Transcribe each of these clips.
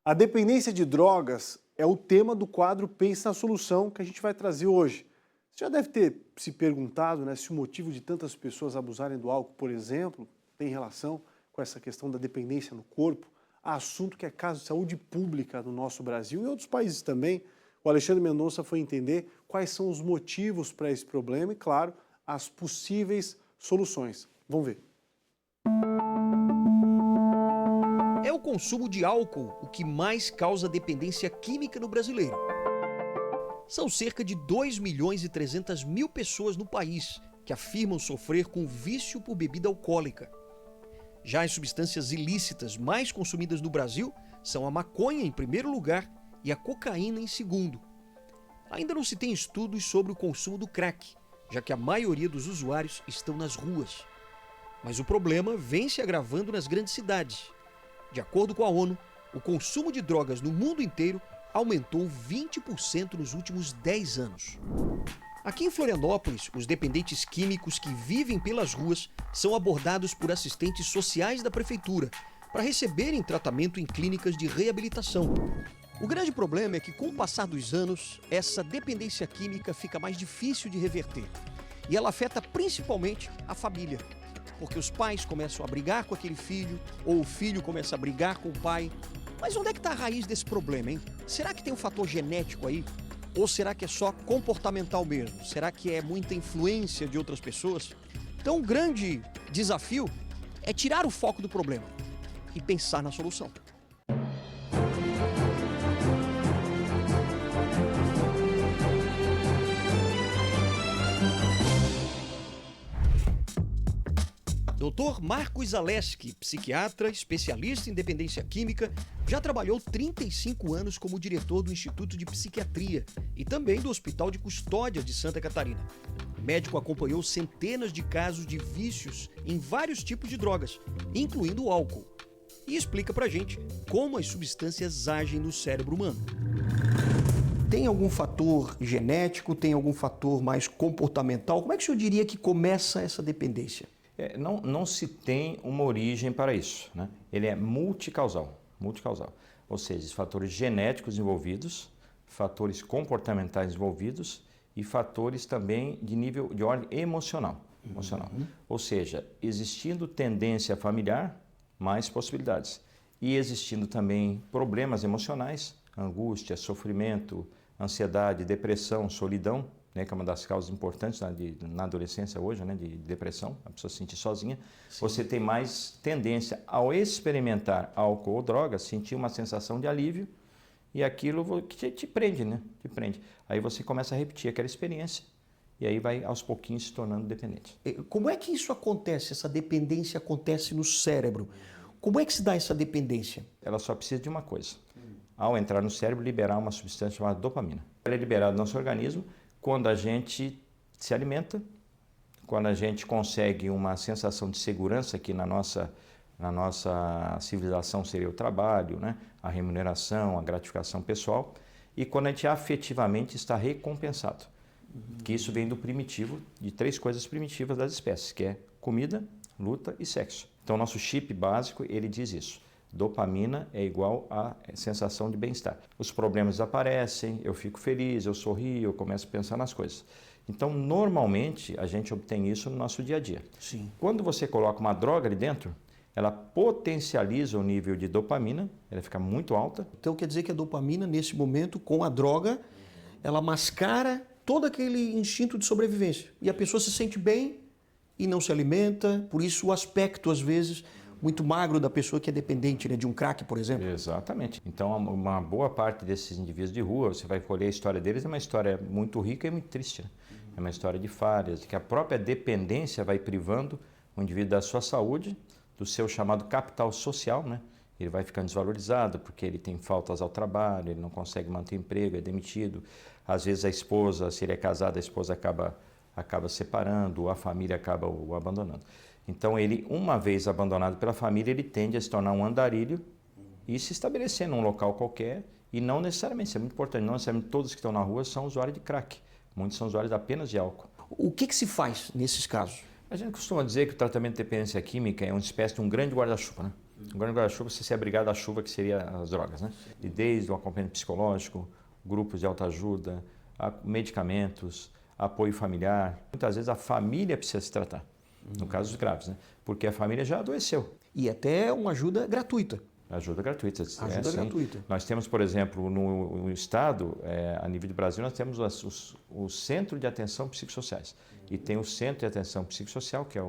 A dependência de drogas é o tema do quadro Pense na Solução que a gente vai trazer hoje. Você já deve ter se perguntado, se o motivo de tantas pessoas abusarem do álcool, por exemplo, tem relação com essa questão da dependência no corpo, assunto que é caso de saúde pública no nosso Brasil e em outros países também. O Alexandre Mendonça foi entender quais são os motivos para esse problema e, claro, as possíveis soluções. Vamos ver. É o consumo de álcool o que mais causa dependência química no brasileiro. São cerca de 2.300.000 pessoas no país que afirmam sofrer com vício por bebida alcoólica. Já as substâncias ilícitas mais consumidas no Brasil são a maconha em primeiro lugar e a cocaína em segundo. Ainda não se tem estudos sobre o consumo do crack, já que a maioria dos usuários estão nas ruas. Mas o problema vem se agravando nas grandes cidades. De acordo com a ONU, o consumo de drogas no mundo inteiro aumentou 20% nos últimos 10 anos. Aqui em Florianópolis, os dependentes químicos que vivem pelas ruas são abordados por assistentes sociais da prefeitura para receberem tratamento em clínicas de reabilitação. O grande problema é que, com o passar dos anos, essa dependência química fica mais difícil de reverter. E ela afeta principalmente a família, porque os pais começam a brigar com aquele filho, ou o filho começa a brigar com o pai. Mas onde é que está a raiz desse problema, hein? Será que tem um fator genético aí? Ou será que é só comportamental mesmo? Será que é muita influência de outras pessoas? Então, o grande desafio é tirar o foco do problema e pensar na solução. Dr. Marcos Zaleski, psiquiatra, especialista em dependência química, já trabalhou 35 anos como diretor do Instituto de Psiquiatria e também do Hospital de Custódia de Santa Catarina. O médico acompanhou centenas de casos de vícios em vários tipos de drogas, incluindo o álcool. E explica pra gente como as substâncias agem no cérebro humano. Tem algum fator genético? Tem algum fator mais comportamental? Como é que o senhor diria que começa essa dependência? Não se tem uma origem para isso, né? Ele é multicausal, ou seja, fatores genéticos envolvidos, fatores comportamentais envolvidos e fatores também de ordem emocional. Ou seja, existindo tendência familiar, mais possibilidades. E existindo também problemas emocionais, angústia, sofrimento, ansiedade, depressão, solidão, que é uma das causas importantes na adolescência hoje, de depressão, a pessoa se sentir sozinha. Sim. Você tem mais tendência, ao experimentar álcool ou droga, sentir uma sensação de alívio e aquilo que te prende, Te prende. Aí você começa a repetir aquela experiência e aí vai aos pouquinhos se tornando dependente. Como é que isso acontece, essa dependência acontece no cérebro? Como é que se dá essa dependência? Ela só precisa de uma coisa. Ao entrar no cérebro, liberar uma substância chamada dopamina. Ela é liberada no nosso organismo quando a gente se alimenta, quando a gente consegue uma sensação de segurança, que na nossa civilização seria o trabalho, a remuneração, a gratificação pessoal, e quando a gente afetivamente está recompensado. Que isso vem do primitivo, de 3 coisas primitivas das espécies, que é comida, luta e sexo. Então, nosso chip básico, ele diz isso. Dopamina é igual a sensação de bem-estar. Os problemas aparecem, eu fico feliz, eu sorrio, eu começo a pensar nas coisas. Então, normalmente, a gente obtém isso no nosso dia a dia. Sim. Quando você coloca uma droga ali dentro, ela potencializa o nível de dopamina, ela fica muito alta. Então, quer dizer que a dopamina, nesse momento, com a droga, ela mascara todo aquele instinto de sobrevivência. E a pessoa se sente bem e não se alimenta, por isso o aspecto, às vezes, muito magro da pessoa que é dependente, de um crack, por exemplo. Exatamente. Então, uma boa parte desses indivíduos de rua, você vai colher a história deles, é uma história muito rica e muito triste. É uma história de falhas, de que a própria dependência vai privando o indivíduo da sua saúde, do seu chamado capital social, Ele vai ficando desvalorizado porque ele tem faltas ao trabalho, ele não consegue manter emprego, é demitido. Às vezes a esposa, se ele é casado, a esposa acaba separando, ou a família acaba o abandonando. Então, ele, uma vez abandonado pela família, ele tende a se tornar um andarilho e se estabelecer num local qualquer, e não necessariamente, isso é muito importante, não necessariamente todos que estão na rua são usuários de crack, muitos são usuários apenas de álcool. O que se faz nesses casos? A gente costuma dizer que o tratamento de dependência química é uma espécie de um grande guarda-chuva, Agora no guarda-chuva você se abrigar da chuva, que seria as drogas, né? E desde o acompanhamento psicológico, grupos de autoajuda, medicamentos, apoio familiar. Muitas vezes a família precisa se tratar, no caso dos graves, né? Porque a família já adoeceu. E até uma ajuda gratuita. Ajuda gratuita. Ajuda gratuita. Nós temos, por exemplo, no estado, a nível do Brasil, nós temos o Centro de Atenção Psicossociais. E tem o Centro de Atenção Psicossocial, que é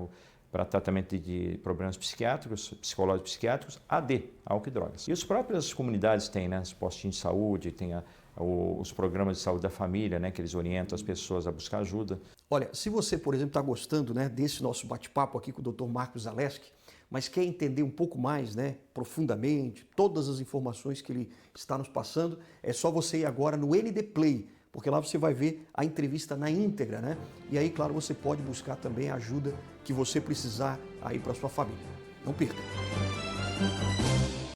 para tratamento de problemas psiquiátricos, psicológicos psiquiátricos, AD, álcool e drogas. E as próprias comunidades têm, né? Os postinhos de saúde, tem os programas de saúde da família, né? Que eles orientam as pessoas a buscar ajuda. Olha, se você, por exemplo, está gostando, né, desse nosso bate-papo aqui com o Dr. Marcos Zaleski, mas quer entender um pouco mais, né, profundamente, todas as informações que ele está nos passando, é só você ir agora no ND Play, porque lá você vai ver a entrevista na íntegra, né? E aí, claro, você pode buscar também a ajuda que você precisar aí para sua família. Não perca!